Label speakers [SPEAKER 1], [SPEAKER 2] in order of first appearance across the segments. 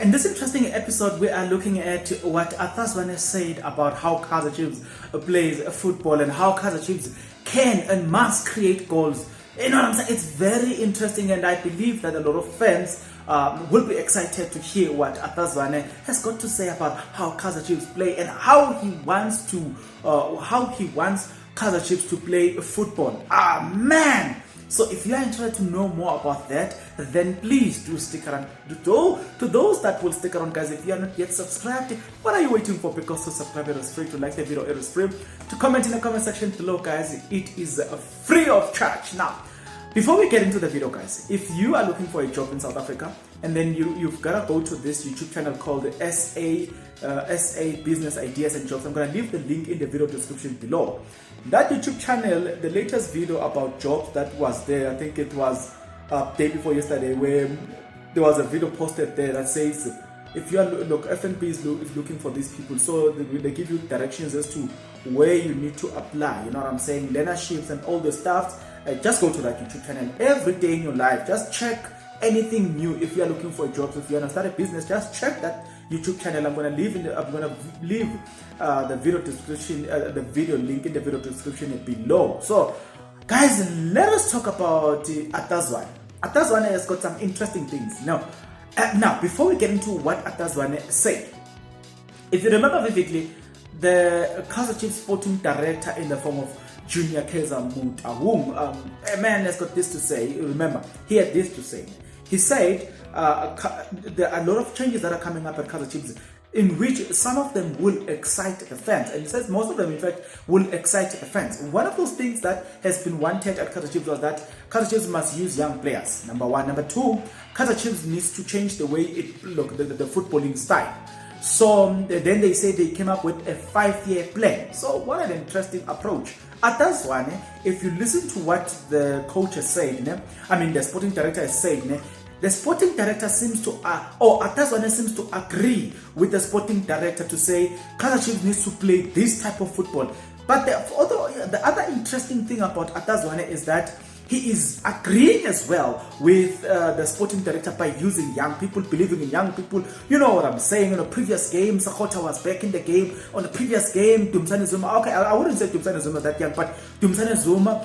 [SPEAKER 1] In this interesting episode, we are looking at what Zwane said about how Kaizer Chiefs plays football and how Kaizer Chiefs can and must create goals. You know what I'm saying? It's very interesting, and I believe that a lot of fans will be excited to hear what Zwane has got to say about how Kaizer Chiefs play and how he wants Kaizer Chiefs to play football. Man! So if you are interested to know more about that, then please do stick around. To those that will stick around, guys, if you are not yet subscribed, what are you waiting for? Because to subscribe, it is free. To like the video, it is free. To comment in the comment section below, guys, it is free of charge. Now, before we get into the video, guys, if you are looking for a job in South Africa, and then you've got to go to this YouTube channel called SA Business Ideas and Jobs. I'm going to leave the link in the video description below. That YouTube channel, the latest video about jobs that was there, I think it was day before yesterday, where there was a video posted there that says, if you are, look, FNB is looking for these people, so they give you directions as to where you need to apply, you know what I'm saying, learnerships and all the stuff. Just go to that YouTube channel every day in your life. Just check anything new. If you are looking for a job, if you want to start a business, just check that YouTube channel. I'm going to leave the video description, the video link in the video description below. So, guys, let us talk about Zwane. Zwane has got some interesting things. Now, before we get into what Zwane said, if you remember vividly, the Kaizer Chiefs sporting director in the form of Junior Kaizer, a man has got this to say. Remember, he had this to say. He said there are a lot of changes that are coming up at Kaizer Chiefs, in which some of them will excite the fans. And he says most of them, in fact, will excite the fans. One of those things that has been wanted at Kaizer Chiefs was that Kaizer Chiefs must use young players, number one. Number two, Kaizer Chiefs needs to change the way it look, the footballing style. So then they say they came up with a 5-year plan. So what an interesting approach. Zwane, if you listen to what the coach has said, the sporting director has said, the sporting director seems to, Zwane seems to agree with the sporting director to say Kaizer Chiefs needs to play this type of football. But the other interesting thing about Zwane is that he is agreeing as well with the sporting director by using young people, believing in young people. You know what I'm saying? On the previous game, Sakota was back in the game. On the previous game, Dumsane Zuma, okay, I wouldn't say Dumsane Zuma that young, but Dumsane Zuma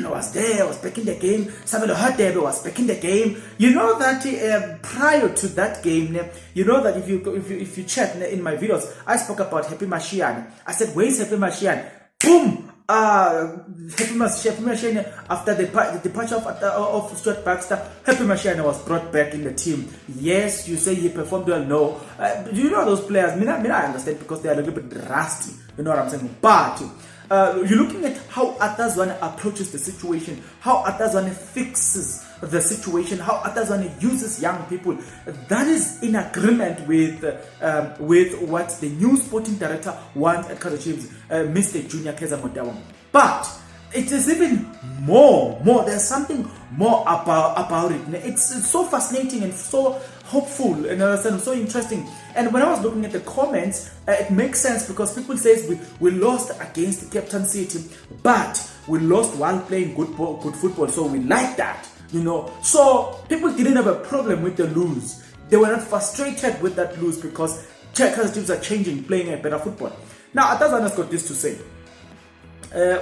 [SPEAKER 1] was there, was back in the game. Samuel Hadebe was back in the game. You know that prior to that game, you know that if you check in my videos, I spoke about Happy Mashiane. I said, where's Happy Mashiane? Boom! Happy Mashiane, after the departure of Stuart Baxter, Happy Mashiane was brought back in the team. Yes, you say he performed well. No, you know those players. I understand because they are a little bit rusty. You know what I'm saying? But you're looking at how Zwane approaches the situation, how Zwane fixes the situation, how Zwane uses young people. That is in agreement with what the new sporting director wants at Kaizer Chiefs, Mr. Junior Kaizer. But it is even more. There's something more about it. It's so fascinating and so hopeful and so interesting. And when I was looking at the comments, it makes sense because people say we lost against the Captain City, but we lost while playing good football. So we like that, you know. So people didn't have a problem with the lose. They were not frustrated with that lose because Kaizer Chiefs are changing, playing a better football. Now, Zwane has got this to say.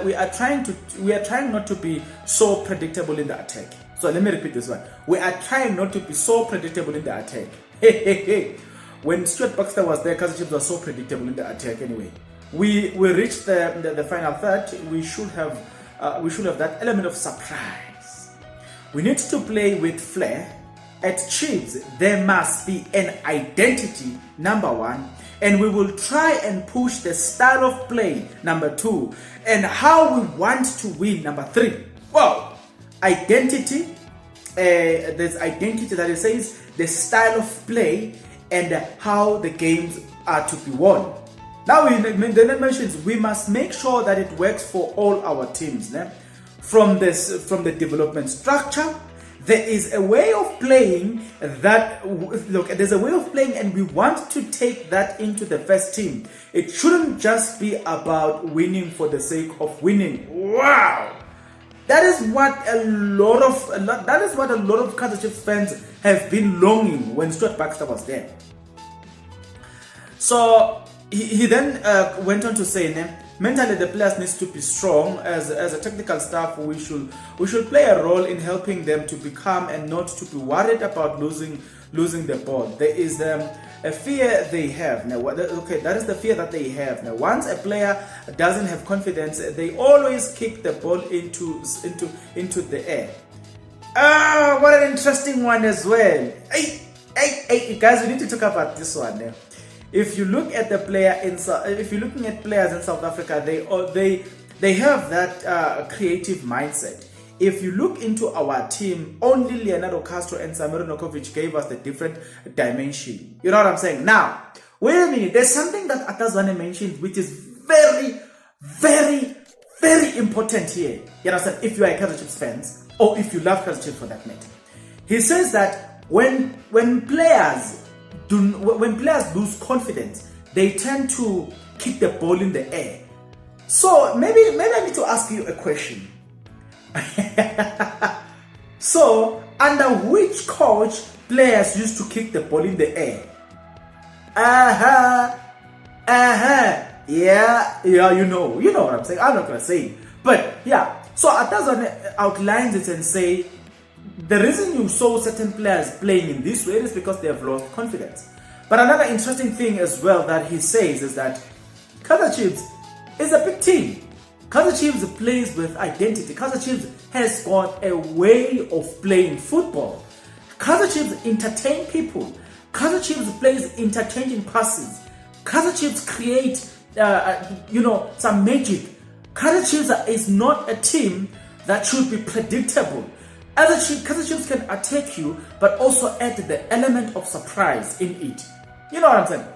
[SPEAKER 1] We are trying not to be so predictable in the attack. So let me repeat this one. We are trying not to be so predictable in the attack. When Stuart Baxter was there, Kaizer Chiefs was so predictable in the attack. Anyway, we reached the final third. We should have that element of surprise. We need to play with flair. At Chiefs, there must be an identity, number one, and we will try and push the style of play, number two, and how we want to win, number three. Well, identity, there's identity that it says the style of play and how the games are to be won. Now, then it mentions we must make sure that it works for all our teams. From the development structure, there is a way of playing that, there's a way of playing and we want to take that into the first team. It shouldn't just be about winning for the sake of winning. Wow! That is what a lot of Kaizer Chiefs fans have been longing when Stuart Baxter was there. So he then went on to say, mentally the players needs to be strong. As a technical staff, we should play a role in helping them to become and not to be worried about losing the ball. There is a fear they have now. Okay, that is the fear that they have now. Once a player doesn't have confidence, they always kick the ball into the air. What an interesting one as well. Hey, guys, we need to talk about this one. If you look at the player if you're looking at players in South Africa, they have that creative mindset. If you look into our team, only Leonardo Castro and Samir Nokovic gave us the different dimension. You know what I'm saying? Now, wait a minute. There's something that Zwane mentioned, which is very, very, very important here. You understand? If you are a Kaizer Chiefs fans, or if you love Kaizer Chiefs for that matter, he says that when players lose confidence, they tend to kick the ball in the air. So maybe I need to ask you a question. So, under which coach players used to kick the ball in the air? Yeah, you know what I'm saying. I'm not gonna say it, but yeah. So Atazwane outlines it and say the reason you saw certain players playing in this way is because they have lost confidence. But another interesting thing as well that he says is that Kaizer Chiefs is a big team. Kaizer Chiefs plays with identity. Kaizer Chiefs has got a way of playing football. Kaizer Chiefs entertain people. Kaizer Chiefs plays interchanging passes. Kaizer Chiefs create, some magic. Kaizer Chiefs is not a team that should be predictable. Kaizer Chiefs can attack you, but also add the element of surprise in it. You know what I'm saying?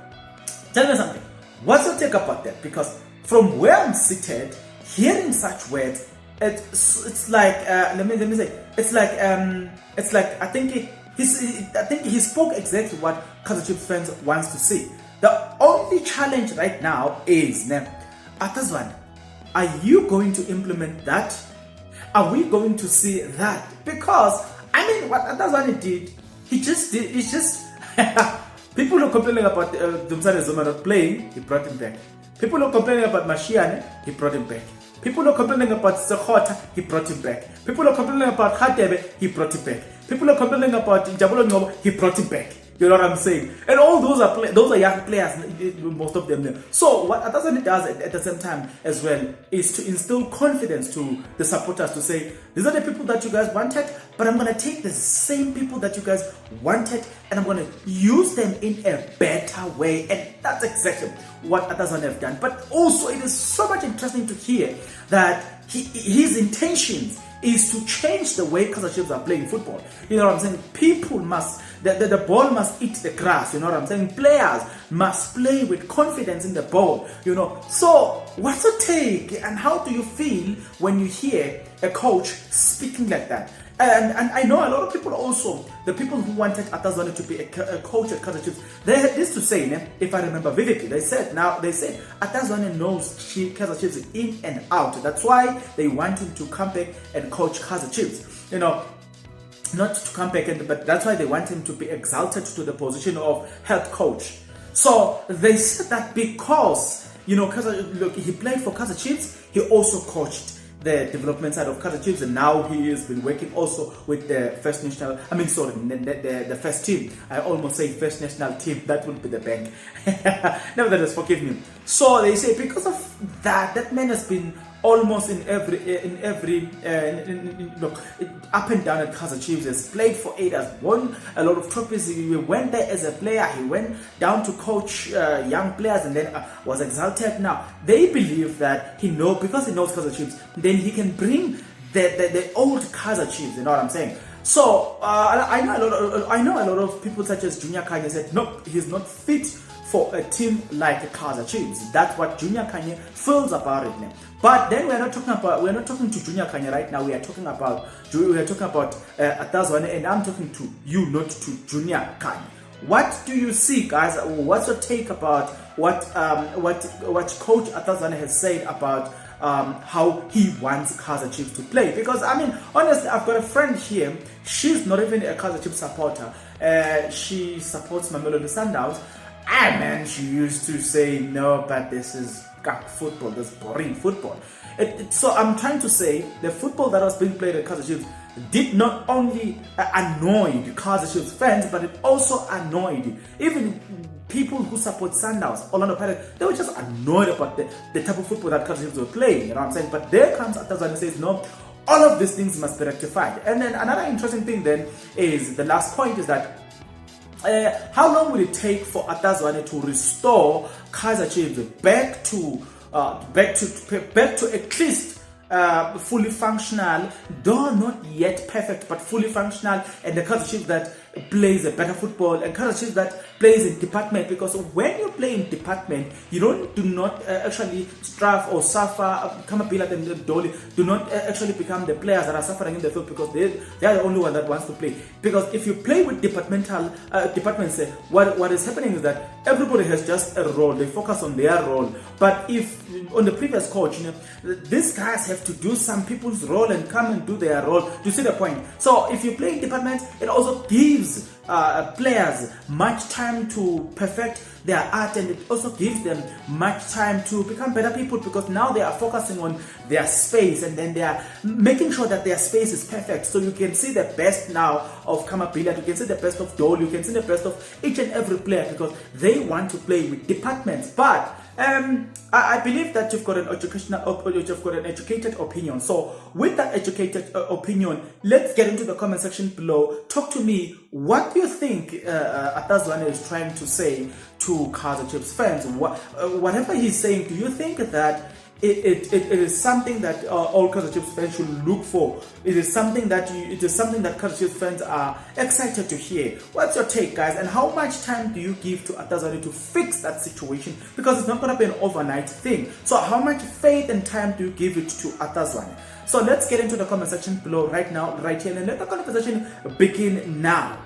[SPEAKER 1] Tell me something. What's your take about that? Because from where I'm seated, hearing such words, it's like let me say, it's like I think he spoke exactly what Kaizer Chiefs fans wants to see. The only challenge right now is Atazwane, are you going to implement that? Are we going to see that? Because I mean, what Atazwane did, it's just people are complaining about Zwane not playing, he brought him back. People are complaining about Mashiane, he brought him back. People are complaining about Sekhota, he brought him back. People are complaining about Khatebe, he brought him back. People are complaining about Jabulo Ngobo, he brought him back. You know what I'm saying? And all those are young players, most of them. So what Atazwane does at the same time as well is to instill confidence to the supporters to say, these are the people that you guys wanted, but I'm going to take the same people that you guys wanted and I'm going to use them in a better way. And that's exactly what Atazwane have done. But also it is so much interesting to hear that his intentions is to change the way Kaizer Chiefs are playing football. You know what I'm saying? People must, the ball must eat the grass. You know what I'm saying? Players must play with confidence in the ball. You know. So what's your take and how do you feel when you hear a coach speaking like that? And I know a lot of people also, the people who wanted Atazwane to be a coach at Kaizer Chiefs, they had this to say, if I remember vividly, they said Atazwane knows Kaizer Chiefs in and out. That's why they want him to come back and coach Kaizer Chiefs. You know, not to come back, but that's why they want him to be exalted to the position of head coach. So they said that because, you know, he played for Kaizer Chiefs, he also coached the development side of Kaizer Chiefs, and now he has been working also with the first national, the first team. I almost say first national team, that would be the bank. Nevertheless, forgive me. So they say because of that man has been almost in every up and down at Kaizer Chiefs. Has played for 8 years, won a lot of trophies. He went there as a player. He went down to coach young players and then was exalted. Now they believe that because he knows Kaizer Chiefs, then he can bring the old Kaizer Chiefs. You know what I'm saying? So I know a lot of people such as Junior Kanye said, no, he's not fit for a team like Kaizer Chiefs. That's what Junior Kanye feels about it now. But then we're not talking to Junior Kanye right now. We are talking about Atazwane, and I'm talking to you, not to Junior Kanye. What do you see, guys? What's your take about what Coach Atazwane has said about how he wants Kaizer Chiefs to play? Because I mean, honestly, I've got a friend here. She's not even a Kaizer Chiefs supporter. She supports Mamelodi Sundowns. Man, she used to say, no, but this is football, this boring football. So I'm trying to say the football that was being played at Kaizer Chiefs did not only annoy the Kaizer Chiefs fans, but it also annoyed even people who support Sundowns, Orlando Pirates. They were just annoyed about the type of football that Kaizer Chiefs were playing, you know what I'm saying? But there comes Zwane and says, no, all of these things must be rectified. And then another interesting thing then is, the last point is that how long will it take for Zwane to restore Kaizer Chiefs back to at least fully functional, though not yet perfect, but fully functional, and the Kaizer Chiefs that plays a better football, and Kaizer Chiefs that plays in department? Because when you play in department, you do not actually strive or suffer. Kamabila and Dolly do not actually become the players that are suffering in the field, because they are the only one that wants to play. Because if you play with departmental departments, what is happening is that everybody has just a role. They focus on their role. But if on the previous coach, these guys have to do some people's role and come and do their role. Do you see the point? So if you play in departments, it also gives players much time to perfect their art, and it also gives them much time to become better people, because now they are focusing on their space, and then they are making sure that their space is perfect. So you can see the best now of Kamabila, you can see the best of Dole, you can see the best of each and every player, because they want to play with departments. But I believe that you've got an educated opinion. So with that educated opinion, let's get into the comment section below. Talk to me. What do you think Zwane is trying to say to Kaizer Chiefs fans? Whatever he's saying, do you think that it is something that all Kaizer Chiefs fans should look for? It is something that Kaizer Chiefs fans are excited to hear. What's your take, guys? And how much time do you give to Zwane to fix that situation? Because it's not going to be an overnight thing. So how much faith and time do you give it to Zwane? So let's get into the comment section below right now, right here, and let the conversation begin now.